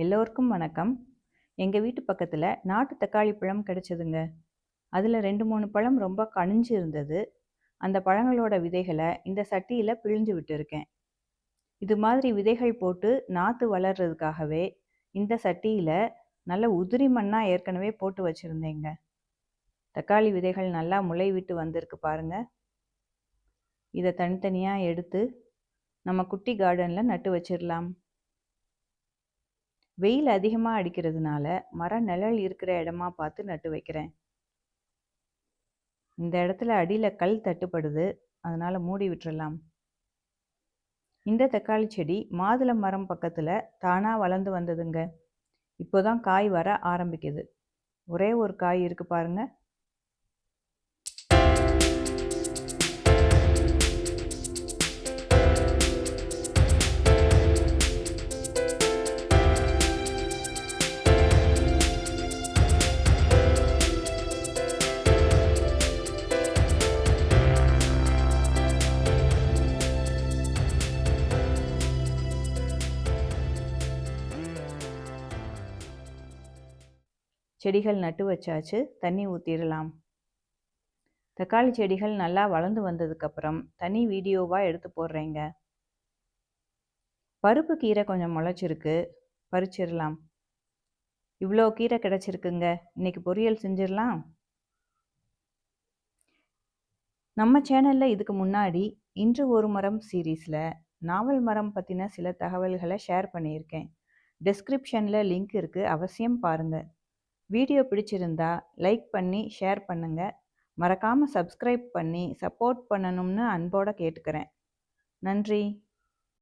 எல்லோருக்கும் வணக்கம். எங்கள் வீட்டு பக்கத்தில் நாட்டு தக்காளி பழம் கிடைச்சதுங்க. அதில் 2-3 பழம் ரொம்ப கனிஞ்சு இருந்தது. அந்த பழங்களோட விதைகளை இந்த சட்டியில் பிழிஞ்சு விட்டுருக்கேன். இது மாதிரி விதைகள் போட்டு நாற்று வளர்றதுக்காகவே இந்த சட்டியில் நல்ல உதிரி மண்ணாக ஏற்கனவே போட்டு வச்சுருந்தேங்க. தக்காளி விதைகள் நல்லா முளை விட்டு வந்திருக்கு பாருங்க. இதை தனித்தனியாக எடுத்து நம்ம குட்டி கார்டனில் நட்டு வச்சிடலாம். வெயில் அதிகமாக அடிக்கிறதுனால மர நிழல் இருக்கிற இடமா பார்த்து நட்டு வைக்கிறேன். இந்த இடத்துல அடியில் கல் தட்டுப்படுது, அதனால் மூடி விட்டுறலாம். இந்த தக்காளி செடி மாதுளை மரம் பக்கத்தில் தானாக வளர்ந்து வந்ததுங்க. இப்போதான் காய் வர ஆரம்பிக்குது. ஒரே ஒரு காய் இருக்கு பாருங்க. செடிகள் நட்டு வச்சாச்சு, தண்ணி ஊற்றிடலாம். தக்காளி செடிகள் நல்லா வளர்ந்து வந்ததுக்கப்புறம் தனி வீடியோவாக எடுத்து போடுறேங்க. பருப்பு கீரை கொஞ்சம் முளைச்சிருக்கு, பறிச்சிடலாம். இவ்வளோ கீரை கிடச்சிருக்குங்க, இன்னைக்கு பொரியல் செஞ்சிடலாம். நம்ம சேனலில் இதுக்கு முன்னாடி இன்று ஒரு மரம் சீரீஸில் நாவல் மரம் பற்றின சில தகவல்களை ஷேர் பண்ணியிருக்கேன். டிஸ்கிரிப்ஷனில் லிங்க் இருக்குது, அவசியம் பாருங்கள். வீடியோ பிடிச்சிருந்தா லைக் பண்ணி ஷேர் பண்ணுங்கள். மறக்காமல் சப்ஸ்கிரைப் பண்ணி சப்போர்ட் பண்ணணும்னு அன்போடு கேட்டுக்கிறேன். நன்றி.